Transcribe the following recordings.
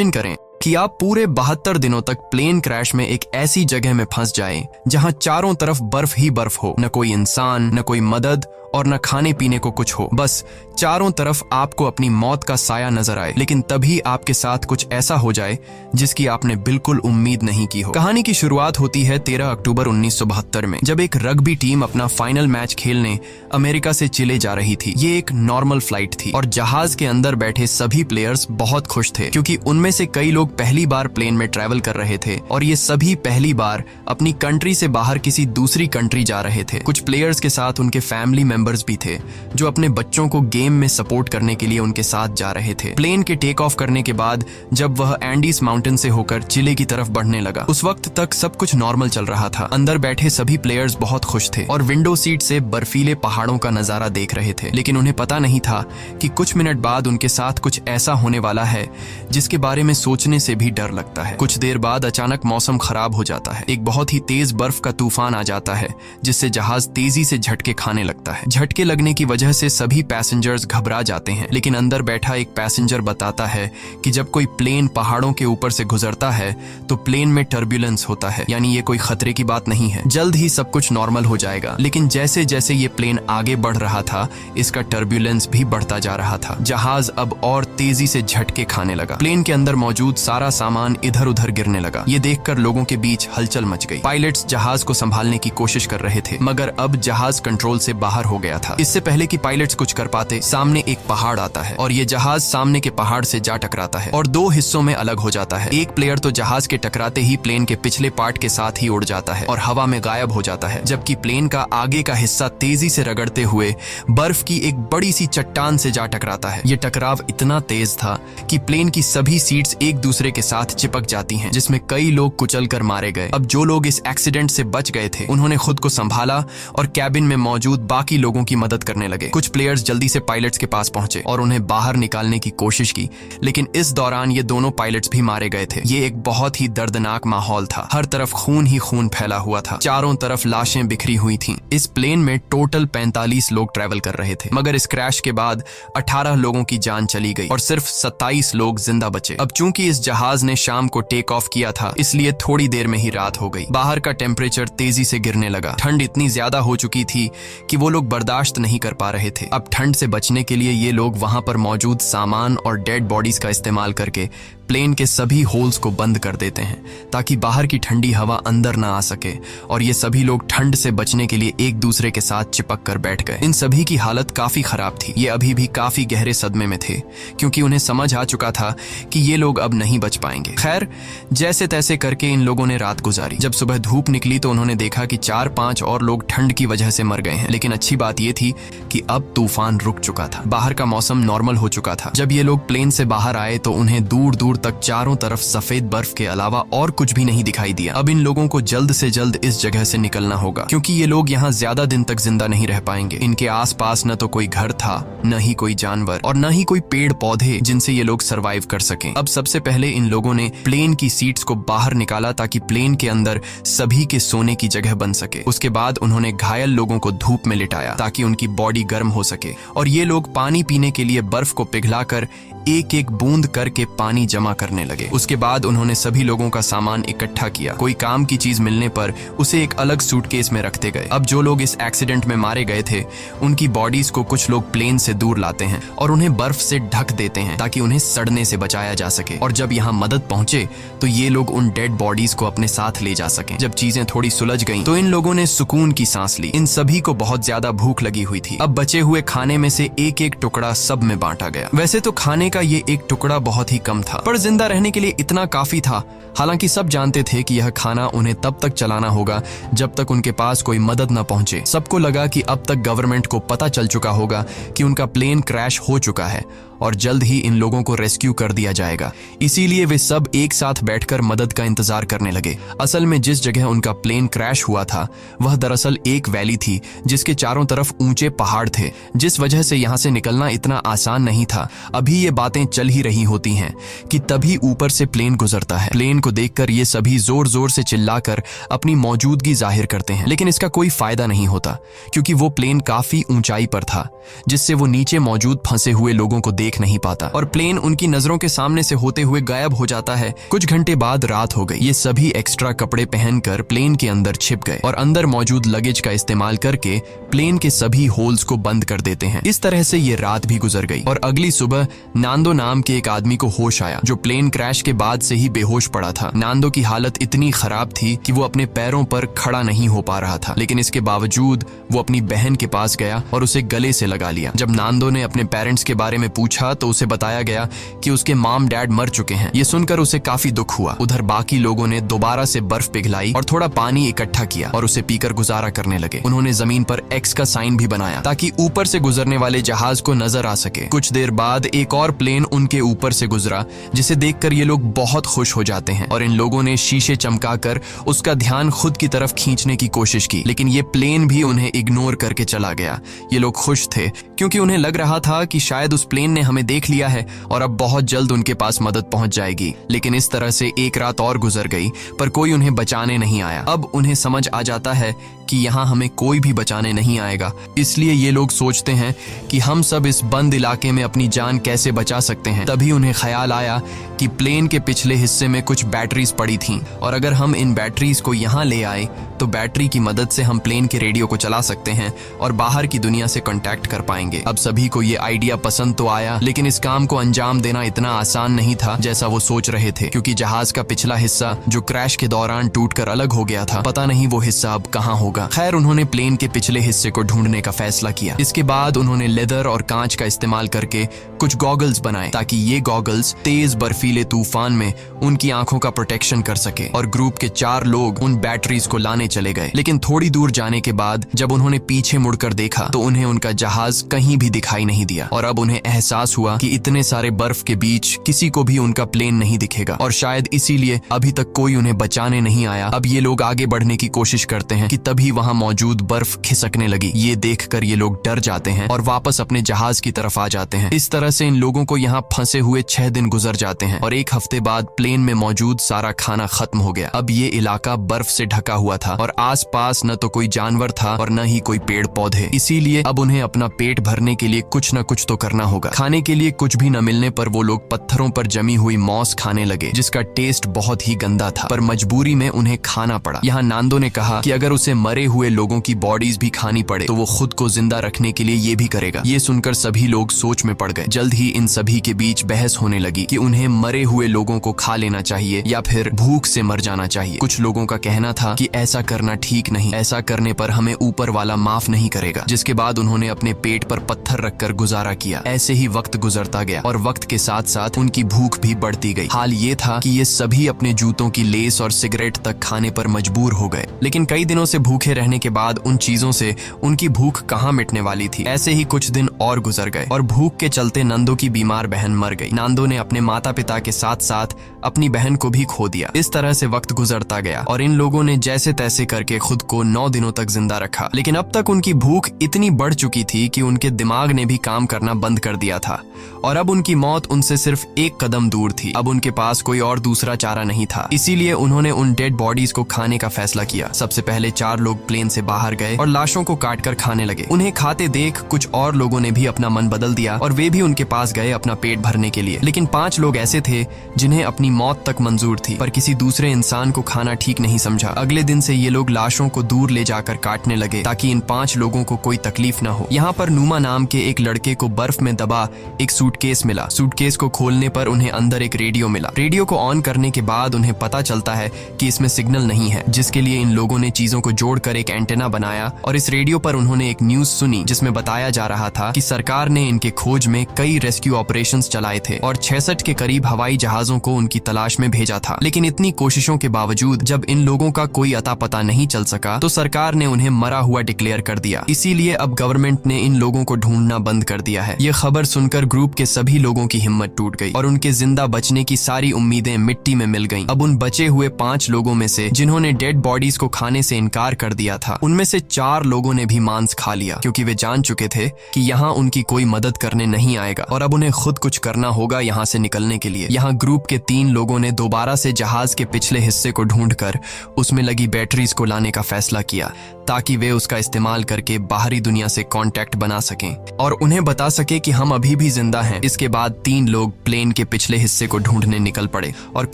Imagine करें कि आप पूरे 72 दिनों तक प्लेन क्रैश में एक ऐसी जगह में फंस जाएं जहां चारों तरफ बर्फ ही बर्फ हो, न कोई इंसान, न कोई मदद और न खाने पीने को कुछ हो। बस चारों तरफ आपको अपनी मौत का साया नजर आए, लेकिन तभी आपके साथ कुछ ऐसा हो जाए जिसकी आपने बिल्कुल उम्मीद नहीं की हो। कहानी की शुरुआत होती है 13 अक्टूबर 1972 में, जब एक रग्बी टीम अपना फाइनल मैच खेलने अमेरिका से चिले जा रही थी। ये एक नॉर्मल फ्लाइट थी और जहाज के अंदर बैठे सभी प्लेयर्स बहुत खुश थे, क्योंकि उनमें से कई लोग पहली बार प्लेन में ट्रैवल कर रहे थे और ये सभी पहली बार अपनी कंट्री से बाहर किसी दूसरी कंट्री जा रहे थे। कुछ प्लेयर्स के साथ उनके फैमिली मेंबर्स भी थे जो अपने बच्चों को गेम में सपोर्ट करने के लिए उनके साथ जा रहे थे। प्लेन के टेक ऑफ करने के बाद जब वह एंडीज माउंटेन से होकर चिले की तरफ बढ़ने लगा, उस वक्त तक सब कुछ नॉर्मल चल रहा था। अंदर बैठे सभी प्लेयर्स बहुत खुश थे और विंडो सीट से बर्फीले पहाड़ों का नजारा देख रहे थे, लेकिन उन्हें पता नहीं था कि कुछ मिनट बाद उनके साथ कुछ ऐसा होने वाला है जिसके बारे में सोचने से भी डर लगता है। कुछ देर बाद अचानक मौसम खराब हो जाता है। एक बहुत ही तेज बर्फ का तूफान आ जाता है जिससे जहाज तेजी से झटके खाने लगता है। झटके लगने की वजह से सभी पैसेंजर्स घबरा जाते हैं, लेकिन अंदर बैठा एक पैसेंजर बताता है कि जब कोई प्लेन पहाड़ों के ऊपर से गुजरता है तो प्लेन में टर्ब्यूलेंस होता है, यानी ये कोई खतरे की बात नहीं है, जल्द ही सब कुछ नॉर्मल हो जाएगा। लेकिन जैसे जैसे ये प्लेन आगे बढ़ रहा था, इसका टर्ब्यूलेंस भी बढ़ता जा रहा था। जहाज अब और तेजी से झटके खाने लगा। प्लेन के अंदर मौजूद सारा सामान इधर उधर गिरने लगा। ये देखकर लोगों के बीच हलचल मच गई। पायलट्स जहाज को संभालने की कोशिश कर रहे थे, मगर अब जहाज कंट्रोल से बाहर हो गया था। इससे पहले कि पायलट्स कुछ कर पाते, सामने एक पहाड़ आता है और ये जहाज सामने के पहाड़ से जा टकराता है और दो हिस्सों में अलग हो जाता है। एक प्लेयर तो जहाज के टकराते ही प्लेन के पिछले पार्ट के साथ ही उड़ जाता है और हवा में गायब हो जाता है, जबकि प्लेन का आगे का हिस्सा तेजी से रगड़ते हुए बर्फ की एक बड़ी सी चट्टान से जा टकराता है। ये टकराव इतना तेज था कि प्लेन की सभी सीट्स एक दूसरे के साथ चिपक जाती हैं, जिसमें कई लोग कुचल कर मारे गए। अब जो लोग इस एक्सीडेंट से बच गए थे, उन्होंने खुद को संभाला और कैबिन में मौजूद बाकी लोगों की मदद करने लगे। कुछ प्लेयर्स जल्दी से पायलट्स के पास पहुंचे और उन्हें बाहर निकालने की कोशिश की, लेकिन इस दौरान ये दोनों पायलट्स भी मारे गए थे। ये एक बहुत ही दर्दनाक माहौल था। हर तरफ खून ही खून फैला हुआ था। चारों तरफ लाशें बिखरी हुई थीं। इस प्लेन में टोटल 45 लोग ट्रैवल कर रहे थे, मगर इस क्रैश के बाद 18 लोगों की जान चली गई और सिर्फ 27 लोग जिंदा बचे। अब चूंकि इस जहाज ने शाम को टेक ऑफ किया था, इसलिए थोड़ी देर में ही रात हो गई। बाहर का टेम्परेचर तेजी से गिरने लगा। ठंड इतनी ज्यादा हो चुकी थी कि वो लोग बर्दाश्त नहीं कर पा रहे थे। अब ठंड से बचने के लिए ये लोग वहां पर मौजूद सामान और डेड बॉडीज का इस्तेमाल करके प्लेन के सभी होल्स को बंद कर देते हैं ताकि बाहर की ठंडी हवा अंदर ना आ सके, और ये सभी लोग ठंड से बचने के लिए एक दूसरे के साथ चिपक कर बैठ गए। इन सभी की हालत काफी खराब थी। ये अभी भी काफी गहरे सदमे में थे, क्योंकि उन्हें समझ आ चुका था कि ये लोग अब नहीं बच पाएंगे। खैर, जैसे तैसे करके इन लोगों ने रात गुजारी। जब सुबह धूप निकली तो उन्होंने देखा कि 4-5 और लोग ठंड की वजह से मर गए हैं। लेकिन अच्छी बात यह थी कि अब तूफान रुक चुका था। बाहर का मौसम नॉर्मल हो चुका था। जब ये लोग प्लेन से बाहर आए तो उन्हें दूर दूर तक चारों तरफ सफेद बर्फ के अलावा और कुछ भी नहीं दिखाई दिया। अब इन लोगों को जल्द से जल्द इस जगह से निकलना होगा, क्योंकि ये लोग यहाँ ज्यादा दिन तक जिंदा नहीं रह पाएंगे। इनके आसपास न तो कोई घर था, न ही कोई जानवर और न ही कोई पेड़ पौधे जिनसे ये लोग सरवाइव कर सकें। अब सबसे पहले इन लोगों ने प्लेन की सीट्स को बाहर निकाला ताकि प्लेन के अंदर सभी के सोने की जगह बन सके। उसके बाद उन्होंने घायल लोगों को धूप में लिटाया ताकि उनकी बॉडी गर्म हो सके, और ये लोग पानी पीने के लिए बर्फ को पिघलाकर एक एक बूंद करके पानी जमा करने लगे। उसके बाद उन्होंने सभी लोगों का सामान इकट्ठा किया। कोई काम की चीज मिलने पर उसे एक अलग सूटकेस में रखते गए। अब जो लोग इस एक्सीडेंट में मारे गए थे, उनकी बॉडीज को कुछ लोग प्लेन से दूर लाते हैं और उन्हें बर्फ से ढक देते हैं ताकि उन्हें सड़ने से बचाया जा सके। और जब यहाँ मदद पहुंचे तो ये लोग उन डेड बॉडीज को अपने साथ ले जा सकें। जब चीजें थोड़ी सुलझ गईं तो इन लोगों ने सुकून की सांस ली। इन सभी को बहुत ज्यादा भूख लगी हुई थी। अब बचे हुए खाने में से एक एक टुकड़ा सब में बांटा गया। वैसे तो खाने का ये एक टुकड़ा बहुत ही कम था, पर जिंदा रहने के लिए इतना काफी था। हालांकि सब जानते थे कि यह खाना उन्हें तब तक चलाना होगा जब तक उनके पास कोई मदद न पहुंचे। सबको लगा कि अब तक गवर्नमेंट को पता चल चुका होगा कि उनका प्लेन क्रैश हो चुका है और जल्द ही इन लोगों को रेस्क्यू कर दिया जाएगा। इसीलिए वे सब एक साथ बैठकर मदद का इंतजार करने लगे। असल में जिस जगह उनका प्लेन क्रैश हुआ था वह दरअसल एक वैली थी जिसके चारों तरफ ऊंचे पहाड़ थे, जिस वजह से यहाँ से निकलना इतना आसान नहीं था। अभी ये बातें चल ही रही होती हैं कि तभी ऊपर से प्लेन गुजरता है। प्लेन को देखकर ये सभी जोर जोर से चिल्लाकर अपनी मौजूदगी जाहिर करते हैं, लेकिन इसका कोई फायदा नहीं होता क्योंकि वो प्लेन काफी ऊंचाई पर था, जिससे वो नीचे मौजूद फंसे हुए लोगों को देख नहीं पाता और प्लेन उनकी नजरों के सामने से होते हुए गायब हो जाता है। कुछ घंटे बाद रात हो गई। ये सभी एक्स्ट्रा कपड़े पहनकर प्लेन के अंदर छिप गए और अंदर मौजूद लगेज का इस्तेमाल करके प्लेन के सभी होल्स को बंद कर देते हैं। इस तरह से ये रात भी गुजर गई और अगली सुबह नांदो नाम के एक आदमी को होश आया जो प्लेन क्रैश के बाद से ही बेहोश पड़ा था। नांदो की हालत इतनी खराब थी कि वो अपने पैरों पर खड़ा नहीं हो पा रहा था, लेकिन इसके बावजूद वो अपनी बहन के पास गया और उसे गले से लगा लिया। जब नांदो ने अपने पेरेंट्स के बारे में पूछा तो उसे बताया गया कि उसके मॉम डैड मर चुके हैं। ये सुनकर उसे काफी दुख हुआ। उधर बाकी लोगों ने दोबारा से बर्फ पिघलाई और थोड़ा पानी इकट्ठा किया और उसे पीकर गुजारा करने लगे। उन्होंने जमीन पर एक्स का साइन भी बनाया ताकि ऊपर से गुजरने वाले जहाज को नजर आ सके। कुछ देर बाद एक और प्लेन उनके ऊपर से गुजरा जिसे देखकर ये लोग बहुत खुश हो जाते हैं और इन लोगों ने शीशे चमकाकर उसका ध्यान खुद की तरफ खींचने की कोशिश की, लेकिन ये प्लेन भी उन्हें इग्नोर करके चला गया। ये लोग खुश थे क्योंकि उन्हें लग रहा था कि शायद उस प्लेन ने हमें देख लिया है और अब बहुत जल्द उनके पास मदद पहुंच जाएगी। लेकिन इस तरह से एक रात और गुजर गई पर कोई उन्हें बचाने नहीं आया। अब उन्हें समझ आ जाता है कि यहाँ हमें कोई भी बचाने नहीं आएगा, इसलिए ये लोग सोचते हैं कि हम सब इस बंद इलाके में अपनी जान कैसे बचा सकते हैं। तभी उन्हें ख्याल आया कि प्लेन के पिछले हिस्से में कुछ बैटरीज पड़ी थीं और अगर हम इन बैटरीज को यहाँ ले आए तो बैटरी की मदद से हम प्लेन के रेडियो को चला सकते हैं और बाहर की दुनिया से कांटेक्ट कर पाएंगे। अब सभी को ये आइडिया पसंद तो आया, लेकिन इस काम को अंजाम देना इतना आसान नहीं था जैसा वो सोच रहे थे, क्योंकि जहाज का पिछला हिस्सा जो क्रैश के दौरान टूटकर अलग हो गया था, पता नहीं वो हिस्सा अब कहाँ होगा। खैर, उन्होंने प्लेन के पिछले हिस्से को ढूंढने का फैसला किया। इसके बाद उन्होंने लेदर और कांच का इस्तेमाल करके कुछ गॉगल्स बनाए ताकि ये गॉगल्स तेज बर्फीले तूफान में उनकी आंखों का प्रोटेक्शन कर सके। और ग्रुप के 4 लोग उन बैटरीज को लाने चले गए, लेकिन थोड़ी दूर जाने के बाद जब उन्होंने पीछे मुड़कर देखा तो उन्हें उनका जहाज कहीं भी दिखाई नहीं दिया और अब उन्हें एहसास हुआ कि इतने सारे बर्फ के बीच किसी को भी उनका प्लेन नहीं दिखेगा और शायद इसीलिए अभी तक कोई उन्हें बचाने नहीं आया। अब ये लोग आगे बढ़ने की कोशिश करते हैं कि तभी वहां मौजूद बर्फ खिसकने लगी। ये देखकर ये लोग डर जाते हैं और वापस अपने जहाज की तरफ आ जाते हैं। इस तरह से इन लोगों को यहाँ फंसे हुए 6 दिन गुजर जाते हैं और 1 हफ्ते बाद प्लेन में मौजूद सारा खाना खत्म हो गया। अब ये इलाका बर्फ से ढका हुआ था और आसपास न तो कोई जानवर था और न ही कोई पेड़ पौधे। इसीलिए अब उन्हें अपना पेट भरने के लिए कुछ न कुछ तो करना होगा। खाने के लिए कुछ भी न मिलने पर वो लोग पत्थरों पर जमी हुई मॉस खाने लगे, जिसका टेस्ट बहुत ही गंदा था, पर मजबूरी में उन्हें खाना पड़ा। यहाँ नांदो ने कहा कि अगर उसे मरे हुए लोगों की बॉडीज भी खानी पड़े तो वो खुद को जिंदा रखने के लिए ये भी करेगा। ये सुनकर सभी लोग सोच में पड़ गए। जल्द ही इन सभी के बीच बहस होने लगी कि उन्हें मरे हुए लोगों को खा लेना चाहिए या फिर भूख से मर जाना चाहिए। कुछ लोगों का कहना था कि ऐसा करना ठीक नहीं, ऐसा करने पर हमें ऊपर वाला माफ नहीं करेगा। जिसके बाद उन्होंने अपने पेट पर पत्थर रखकर गुजारा किया। ऐसे ही वक्त गुजरता गया और वक्त के साथ साथ उनकी भूख भी बढ़ती गई। हाल ये था कि ये सभी अपने जूतों की लेस और सिगरेट तक खाने पर मजबूर हो गए, लेकिन कई दिनों से भूखे रहने के बाद उन चीजों से उनकी भूख कहाँ मिटने वाली थी। ऐसे ही कुछ दिन और गुजर गए और भूख के चलते नंदो की बीमार बहन मर गई। नांदो ने अपने माता पिता के साथ साथ अपनी बहन को भी खो दिया। इस तरह से वक्त गुजरता गया और इन लोगों ने जैसे तैसे करके खुद को 9 दिनों तक जिंदा रखा, लेकिन अब तक उनकी भूख इतनी बढ़ चुकी थी कि उनके दिमाग ने भी काम करना बंद कर दिया था और अब उनकी मौत उनसे सिर्फ 1 कदम दूर थी। अब उनके पास कोई और दूसरा चारा नहीं था, इसीलिए उन्होंने उन डेड बॉडीज को खाने का फैसला किया। सबसे पहले 4 लोग प्लेन से बाहर गए और लाशों को काटकर खाने लगे। उन्हें खाते देख कुछ और लोगों ने भी अपना मन बदल दिया और वे भी उनके पास गए अपना पेट भरने के लिए। लेकिन 5 लोग ऐसे थे जिन्हें अपनी मौत तक मंजूर थी, पर किसी दूसरे इंसान को खाना ठीक नहीं समझा। अगले दिन से ये लोग लाशों को दूर ले जाकर काटने लगे ताकि इन 5 लोगों को कोई तकलीफ न हो। यहाँ पर नुमा नाम के एक लड़के को बर्फ में दबा एक सूटकेस मिला। सूटकेस को खोलने पर उन्हें अंदर एक रेडियो मिला। रेडियो को ऑन करने के बाद उन्हें पता चलता है कि इसमें सिग्नल नहीं है, जिसके लिए इन लोगों ने चीजों को जोड़कर एक एंटेना बनाया और इस रेडियो पर उन्होंने एक न्यूज सुनी जिसमें बताया जा रहा था कि सरकार ने इनके खोज में कई रेस्क्यू ऑपरेशंस चलाए थे और 66 के करीब हवाई जहाजों को उनकी तलाश में भेजा था। लेकिन इतनी कोशिशों के बावजूद जब इन लोगों का कोई अता पता नहीं चल सका तो सरकार ने उन्हें मरा हुआ डिक्लेयर कर दिया। इसीलिए अब गवर्नमेंट ने इन लोगों को ढूंढना बंद कर दिया है। ये खबर सुनकर ग्रुप के सभी लोगों की हिम्मत टूट गई और उनके जिंदा बचने की सारी उम्मीदें मिट्टी में मिल गईं। अब उन बचे हुए 5 लोगों में से जिन्होंने डेड बॉडीज को खाने से इनकार कर कर दिया था। उनमें से 4 लोगों ने भी मांस खा लिया क्योंकि वे जान चुके थे कि यहाँ उनकी कोई मदद करने नहीं आएगा और अब उन्हें खुद कुछ करना होगा यहाँ से निकलने के लिए। यहाँ ग्रुप के 3 लोगों ने दोबारा से जहाज के पिछले हिस्से को ढूंढकर उसमें लगी बैटरीज को लाने का फैसला किया ताकि वे उसका इस्तेमाल करके बाहरी दुनिया से कांटेक्ट बना सकें और उन्हें बता सके कि हम अभी भी जिंदा हैं। इसके बाद 3 लोग प्लेन के पिछले हिस्से को ढूंढने निकल पड़े और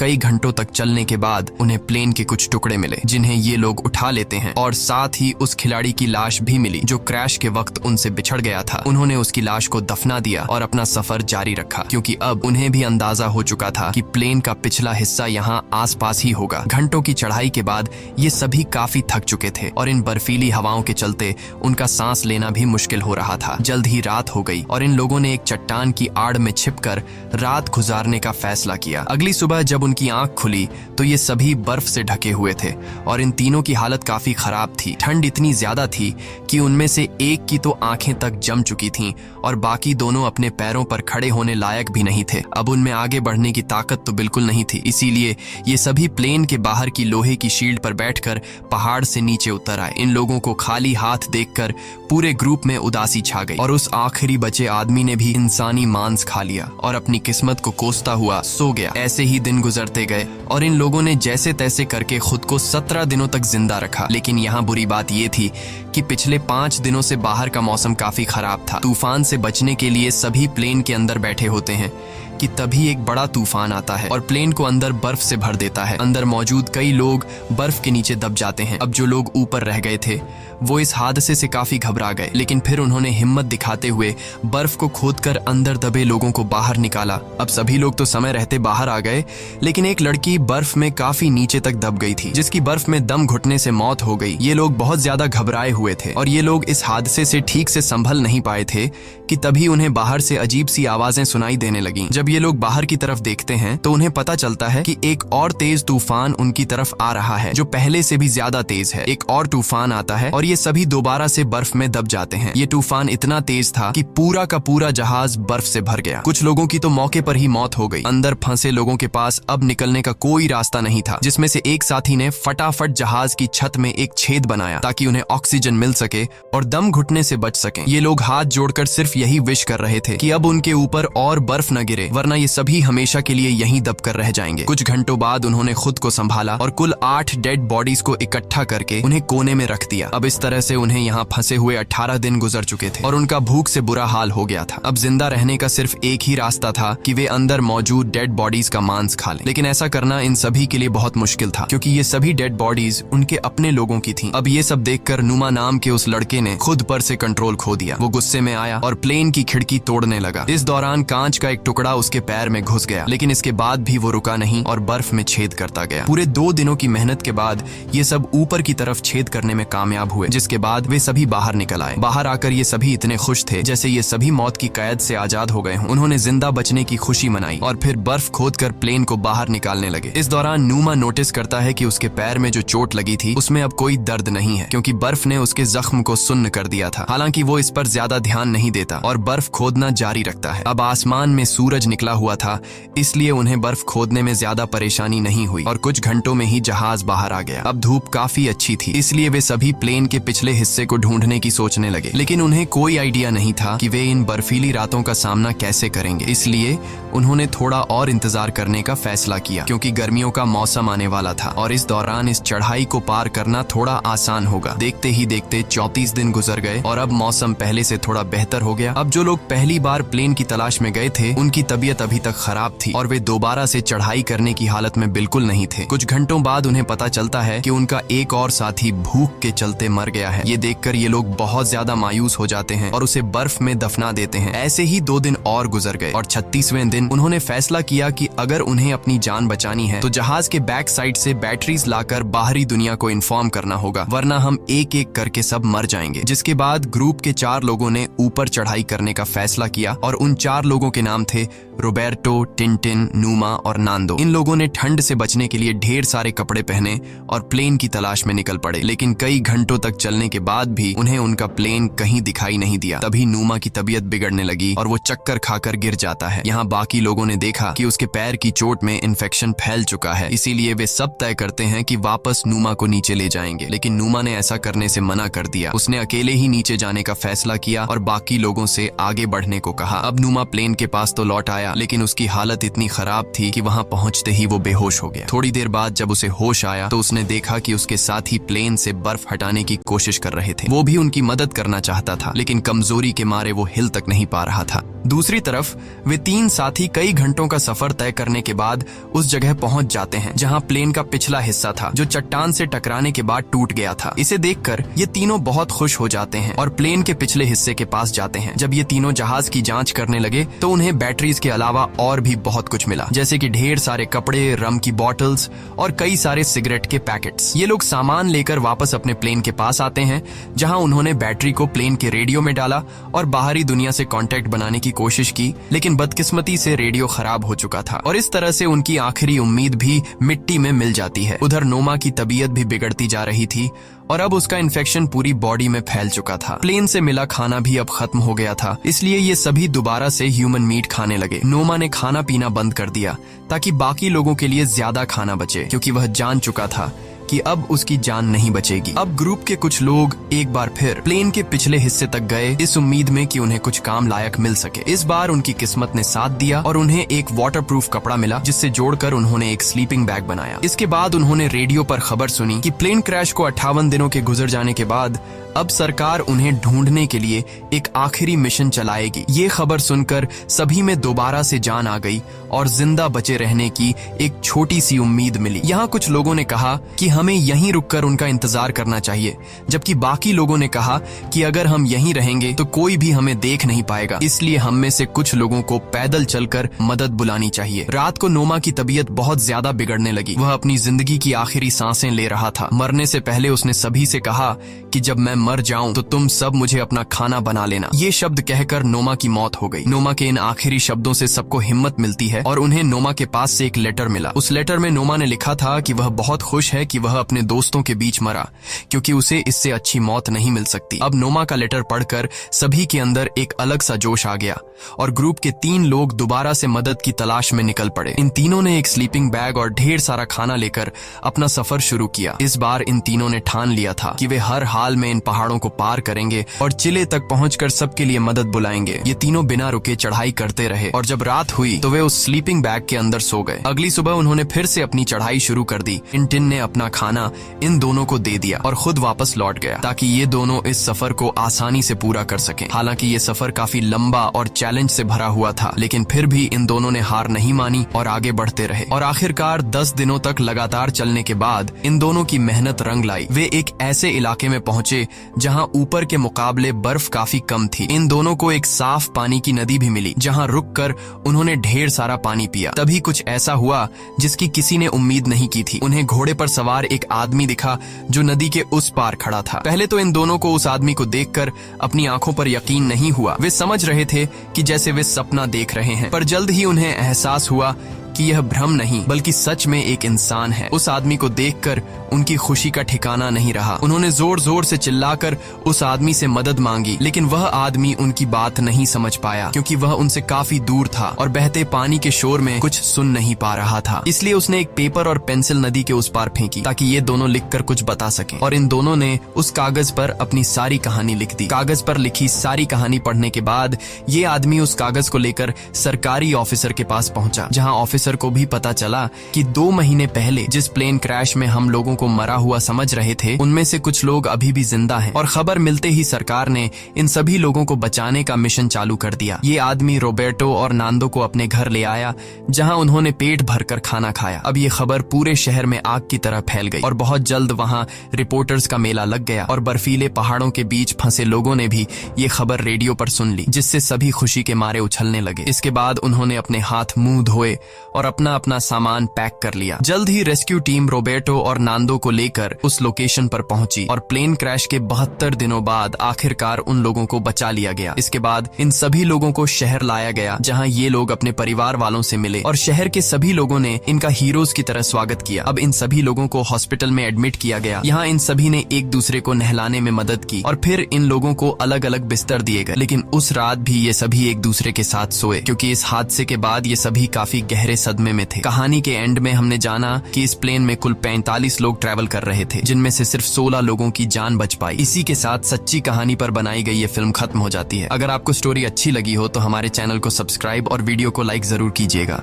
कई घंटों तक चलने के बाद उन्हें प्लेन के कुछ टुकड़े मिले जिन्हें ये लोग उठा लेते हैं और साथ ही उस खिलाड़ी की लाश भी मिली जो क्रैश के वक्त उनसे बिछड़ गया था। उन्होंने उसकी लाश को दफना दिया और अपना सफर जारी रखा क्योंकि अब उन्हें भी अंदाजा हो चुका था कि प्लेन का पिछला हिस्सा यहाँ आसपास ही होगा। घंटों की चढ़ाई के बाद ये सभी काफी थक चुके थे और इन बर्फीली हवाओं के चलते उनका सांस लेना भी मुश्किल हो रहा था। जल्द ही रात हो गई और इन लोगों ने एक चट्टान की आड़ में छिपकर रात गुजारने का फैसला किया। अगली सुबह जब उनकी आंख खुली तो ये सभी बर्फ से ढके हुए थे और इन तीनों की हालत काफी खराब थी। ठंड इतनी ज्यादा थी कि उनमें से एक की तो आंखें तक जम चुकी थीं और बाकी दोनों अपने पैरों पर खड़े होने लायक भी नहीं थे। अब उनमें आगे बढ़ने की ताकत तो बिल्कुल नहीं थी, इसीलिए ये सभी प्लेन के बाहर की लोहे की शील्ड पर बैठकर पहाड़ से नीचे उतर आए। इन लोगों को खाली हाथ देखकर पूरे ग्रुप में उदासी छा गई और उस आखिरी बचे आदमी ने भी इंसानी मांस खा लिया और अपनी किस्मत को कोसता हुआ सो गया। ऐसे ही दिन गुजरते गए और इन लोगों ने जैसे तैसे करके खुद को 17 दिनों तक जिंदा रखा। लेकिन यहाँ बुरी बात ये थी कि पिछले 5 दिनों से बाहर का मौसम काफी खराब था। तूफान से बचने के लिए सभी प्लेन के अंदर बैठे होते हैं कि तभी एक बड़ा तूफान आता है और प्लेन को अंदर बर्फ से भर देता है। अंदर मौजूद कई लोग बर्फ के नीचे दब जाते हैं। अब जो लोग ऊपर रह गए थे वो इस हादसे से काफी घबरा गए, लेकिन फिर उन्होंने हिम्मत दिखाते हुए बर्फ को खोदकर अंदर दबे लोगों को बाहर निकाला। अब सभी लोग तो समय रहते बाहर आ गए, लेकिन एक लड़की बर्फ में काफी नीचे तक दब गई थी जिसकी बर्फ में दम घुटने से मौत हो गई। ये लोग बहुत ज्यादा घबराए हुए थे और ये लोग इस हादसे से ठीक से संभल नहीं पाए थे कि तभी उन्हें बाहर से अजीब सी आवाजें सुनाई देने लगीं। जब ये लोग बाहर की तरफ देखते हैं तो उन्हें पता चलता है कि एक और तेज तूफान उनकी तरफ आ रहा है जो पहले से भी ज्यादा तेज है। एक और तूफान आता है और ये सभी दोबारा से बर्फ में दब जाते हैं। ये तूफान इतना तेज था कि पूरा का पूरा जहाज बर्फ से भर गया। कुछ लोगों की तो मौके पर ही मौत हो गई। अंदर फंसे लोगों के पास अब निकलने का कोई रास्ता नहीं था, जिसमें से एक साथी ने फटाफट जहाज की छत में एक छेद बनाया ताकि उन्हें ऑक्सीजन मिल सके और दम घुटने से बच सकें। ये लोग हाथ जोड़कर सिर्फ यही विश कर रहे थे कि अब उनके ऊपर और बर्फ न गिरे, वरना ये सभी हमेशा के लिए यहीं दबकर रह जाएंगे। कुछ घंटों बाद उन्होंने खुद को संभाला और कुल 8 डेड बॉडीज को इकट्ठा करके उन्हें कोने में रख दिया। अब इस तरह से उन्हें यहाँ फंसे हुए 18 दिन गुजर चुके थे और उनका भूख से बुरा हाल हो गया था। अब जिंदा रहने का सिर्फ एक ही रास्ता था कि वे अंदर मौजूद डेड बॉडीज का मांस खा लें, लेकिन ऐसा करना इन सभी के लिए बहुत मुश्किल था क्योंकि ये सभी डेड बॉडीज उनके अपने लोगों की थीं। अब ये सब देखकर नुमा नाम के उस लड़के ने खुद पर से कंट्रोल खो दिया। वो गुस्से में आया और प्लेन की खिड़की तोड़ने लगा। इस दौरान कांच का एक टुकड़ा उसके पैर में घुस गया, लेकिन इसके बाद भी वो रुका नहीं और बर्फ में छेद करता गया। पूरे 2 दिनों की मेहनत के बाद ये सब ऊपर की तरफ छेद करने में कामयाब हुए, जिसके बाद वे सभी बाहर निकल आए। बाहर आकर ये सभी इतने खुश थे जैसे ये सभी मौत की कैद से आजाद हो गए हों। उन्होंने जिंदा बचने की खुशी मनाई और फिर बर्फ खोदकर प्लेन को बाहर निकालने लगे। इस दौरान नुमा नोटिस करता है कि उसके पैर में जो चोट लगी थी उसमें अब कोई दर्द नहीं है क्योंकि बर्फ ने उसके जख्म को सुन्न कर दिया था। हालांकि वो इस पर ज्यादा ध्यान नहीं देता और बर्फ खोदना जारी रखता है। अब आसमान में सूरज निकला हुआ था, इसलिए उन्हें बर्फ खोदने में ज्यादा परेशानी नहीं हुई और कुछ घंटों में ही जहाज बाहर आ गया। अब धूप काफी अच्छी थी, इसलिए वे सभी प्लेन के पिछले हिस्से को ढूंढने की सोचने लगे, लेकिन उन्हें कोई आइडिया नहीं था कि वे इन बर्फीली रातों का सामना कैसे करेंगे। इसलिए उन्होंने थोड़ा और इंतजार करने का फैसला किया क्योंकि गर्मियों का मौसम आने वाला था और इस दौरान इस चढ़ाई को पार करना थोड़ा आसान होगा। देखते ही देखते 34 दिन गुजर गए और अब मौसम पहले से थोड़ा बेहतर हो गया। अब जो लोग पहली बार प्लेन की तलाश में गए थे उनकी तबीयत अभी तक खराब थी और वे दोबारा से चढ़ाई करने की हालत में बिल्कुल नहीं थे। कुछ घंटों बाद उन्हें पता चलता है कि उनका एक और साथी भूख के चलते मर गया है। ये देखकर ये लोग बहुत ज्यादा मायूस हो जाते हैं और उसे बर्फ में दफना देते हैं। ऐसे ही 2 दिन और गुजर गए और 36वें दिन उन्होंने फैसला किया कि अगर उन्हें अपनी जान बचानी है तो जहाज के बैक साइड से बैटरीज लाकर बाहरी दुनिया को इन्फॉर्म करना होगा, वरना हम एक एक करके सब मर जाएंगे। जिसके बाद ग्रुप के 4 लोगों ने ऊपर चढ़ाई करने का फैसला किया और उन 4 लोगों के नाम थे रोबर्टो, टिंटिन, नूमा और नांदो। इन लोगों ने ठंड से बचने के लिए ढेर सारे कपड़े पहने और प्लेन की तलाश में निकल पड़े, लेकिन कई घंटों तक चलने के बाद भी उन्हें उनका प्लेन कहीं दिखाई नहीं दिया। तभी नूमा की तबीयत बिगड़ने लगी और वो चक्कर खाकर गिर जाता है। यहाँ बाकी लोगों ने देखा कि उसके पैर की चोट में इन्फेक्शन फैल चुका है, इसीलिए वे सब तय करते हैं कि वापस नूमा को नीचे ले जाएंगे, लेकिन नूमा ने ऐसा करने से मना कर दिया। उसने अकेले ही नीचे जाने का फैसला किया और बाकी लोगों से आगे बढ़ने को कहा। अब नूमा प्लेन के पास तो लौट आया, लेकिन उसकी हालत इतनी खराब थी कि वहां पहुंचते ही वो बेहोश हो गया। थोड़ी देर बाद जब उसे होश आया तो उसने देखा कि उसके साथी प्लेन से बर्फ हटाने की कोशिश कर रहे थे। वो भी उनकी मदद करना चाहता था, लेकिन कमजोरी के मारे वो हिल तक नहीं पा रहा था। दूसरी तरफ वे तीन साथी कई घंटों का सफर तय करने के बाद उस जगह पहुंच जाते हैं जहां प्लेन का पिछला हिस्सा था, जो चट्टान से टकराने के बाद टूट गया था। इसे देखकर ये तीनों बहुत खुश हो जाते हैं और प्लेन के पिछले हिस्से के पास जाते हैं। जब ये तीनों जहाज की जांच करने लगे तो उन्हें बैटरीज के अलावा और भी बहुत कुछ मिला, जैसे कि ढेर सारे कपड़े, रम की बॉटल्स और कई सारे सिगरेट के पैकेट्स। ये लोग सामान लेकर वापस अपने प्लेन के पास आते हैं, जहां उन्होंने बैटरी को प्लेन के रेडियो में डाला और बाहरी दुनिया से कांटेक्ट बनाने की कोशिश की, लेकिन बदकिस्मती से रेडियो खराब हो चुका था और इस तरह से उनकी आखिरी उम्मीद भी मिट्टी में मिल जाती है। उधर नोमा की तबीयत भी बिगड़ती जा रही थी और अब उसका इन्फेक्शन पूरी बॉडी में फैल चुका था। प्लेन से मिला खाना भी अब खत्म हो गया था, इसलिए ये सभी दोबारा से ह्यूमन मीट खाने लगे। नोमा ने खाना पीना बंद कर दिया ताकि बाकी लोगों के लिए ज्यादा खाना बचे, क्योंकि वह जान चुका था कि अब उसकी जान नहीं बचेगी। अब ग्रुप के कुछ लोग एक बार फिर प्लेन के पिछले हिस्से तक गए, इस उम्मीद में कि उन्हें कुछ काम लायक मिल सके। इस बार उनकी किस्मत ने साथ दिया और उन्हें एक वाटरप्रूफ कपड़ा मिला, जिससे जोड़कर उन्होंने एक स्लीपिंग बैग बनाया। इसके बाद उन्होंने रेडियो पर खबर सुनी कि प्लेन क्रैश को 58 दिनों के गुजर जाने के बाद अब सरकार उन्हें ढूंढने के लिए एक आखिरी मिशन चलाएगी। ये खबर सुनकर सभी में दोबारा से जान आ गई और जिंदा बचे रहने की एक छोटी सी उम्मीद मिली। यहाँ कुछ लोगों ने कहा कि हमें यहीं रुककर उनका इंतजार करना चाहिए, जबकि बाकी लोगों ने कहा कि अगर हम यहीं रहेंगे तो कोई भी हमें देख नहीं पाएगा, इसलिए हम में से कुछ लोगों को पैदल चलकर मदद बुलानी चाहिए। रात को नोमा की तबीयत बहुत ज्यादा बिगड़ने लगी। वह अपनी जिंदगी की आखिरी सांसें ले रहा था। मरने से पहले उसने सभी से कहा कि जब मैं मर जाऊं तो तुम सब मुझे अपना खाना बना लेना। ये शब्द कहकर नोमा की मौत हो गई। नोमा के इन आखिरी शब्दों से सबको हिम्मत मिलती है और उन्हें नोमा के पास से एक लेटर मिला। उस लेटर में नोमा ने लिखा था कि वह बहुत खुश है कि वह अपने दोस्तों के बीच मरा, क्योंकि उसे इससे अच्छी मौत नहीं मिल सकती। अब नोमा का लेटर पढ़कर सभी के अंदर एक अलग सा जोश आ गया और ग्रुप के 3 लोग दोबारा से मदद की तलाश में निकल पड़े। इन तीनों ने एक स्लीपिंग बैग और ढेर सारा खाना लेकर अपना सफर शुरू किया। इस बार इन तीनों ने ठान लिया था कि वे हर हाल में इन पहाड़ों को पार करेंगे और चिले तक पहुंचकर सबके लिए मदद बुलाएंगे। ये तीनों बिना रुके चढ़ाई करते रहे और जब रात हुई तो वे उस स्लीपिंग बैग के अंदर सो गए। अगली सुबह उन्होंने फिर से अपनी चढ़ाई शुरू कर दी। टिंटिन ने अपना खाना इन दोनों को दे दिया और खुद वापस लौट गया, ताकि ये दोनों इस सफर को आसानी से पूरा कर सकें। हालांकि ये सफर काफी लंबा और चैलेंज से भरा हुआ था, लेकिन फिर भी इन दोनों ने हार नहीं मानी और आगे बढ़ते रहे। और आखिरकार 10 दिनों तक लगातार चलने के बाद इन दोनों की मेहनत रंग लाई। वे एक ऐसे इलाके में पहुंचे जहां ऊपर के मुकाबले बर्फ काफी कम थी। इन दोनों को एक साफ पानी की नदी भी मिली, जहां रुककर उन्होंने ढेर सारा पानी पिया। तभी कुछ ऐसा हुआ जिसकी किसी ने उम्मीद नहीं की थी। उन्हें घोड़े पर सवार एक आदमी दिखा जो नदी के उस पार खड़ा था। पहले तो इन दोनों को उस आदमी को देखकर अपनी आंखों पर यकीन नहीं हुआ। वे समझ रहे थे कि जैसे वे सपना देख रहे हैं, पर जल्द ही उन्हें एहसास हुआ कि यह भ्रम नहीं बल्कि सच में एक इंसान है। उस आदमी को देखकर उनकी खुशी का ठिकाना नहीं रहा। उन्होंने जोर जोर से चिल्लाकर उस आदमी से मदद मांगी, लेकिन वह आदमी उनकी बात नहीं समझ पाया, क्योंकि वह उनसे काफी दूर था और बहते पानी के शोर में कुछ सुन नहीं पा रहा था। इसलिए उसने एक पेपर और पेंसिल नदी के उस पार फेंकी ताकि ये दोनों लिखकर कुछ बता सकें। और इन दोनों ने उस कागज पर अपनी सारी कहानी लिख दी। कागज पर लिखी सारी कहानी पढ़ने के बाद ये आदमी उस कागज को लेकर सरकारी ऑफिसर के पास पहुंचा, जहां ऑफिसर को भी पता चला कि 2 महीने पहले जिस प्लेन क्रैश में हम लोगों को मरा हुआ समझ रहे थे, उनमें से कुछ लोग अभी भी जिंदा हैं। और खबर मिलते ही सरकार ने इन सभी लोगों को बचाने का मिशन चालू कर दिया। ये आदमी रोबर्टो और नांदो को अपने घर ले आया, जहां उन्होंने पेट भरकर खाना खाया। अब ये खबर पूरे शहर में आग की तरह फैल गई और बहुत जल्द वहां रिपोर्टर्स का मेला लग गया और बर्फीले पहाड़ों के बीच फंसे लोगों ने भी ये खबर रेडियो पर सुन ली, जिससे सभी खुशी के मारे उछलने लगे। इसके बाद उन्होंने अपने हाथ मुंह धोए और अपना अपना सामान पैक कर लिया। जल्द ही रेस्क्यू टीम रोबर्टो और नांदो को लेकर उस लोकेशन पर पहुंची और प्लेन क्रैश के 72 दिनों बाद आखिरकार उन लोगों को बचा लिया गया। इसके बाद इन सभी लोगों को शहर लाया गया जहां ये लोग अपने परिवार वालों से मिले और शहर के सभी लोगों ने इनका हीरोज की तरह स्वागत किया। अब इन सभी लोगों को हॉस्पिटल में एडमिट किया गया। यहाँ इन सभी ने एक दूसरे को नहलाने में मदद की और फिर इन लोगों को अलग अलग बिस्तर दिए गए। लेकिन उस रात भी ये सभी एक दूसरे के साथ सोए क्योंकि इस हादसे के बाद ये सभी काफी गहरे सदमे में थे। कहानी के एंड में हमने जाना कि इस प्लेन में कुल 45 लोग ट्रैवल कर रहे थे, जिनमें से सिर्फ 16 लोगों की जान बच पाई। इसी के साथ सच्ची कहानी पर बनाई गई ये फिल्म खत्म हो जाती है। अगर आपको स्टोरी अच्छी लगी हो तो हमारे चैनल को सब्सक्राइब और वीडियो को लाइक जरूर कीजिएगा।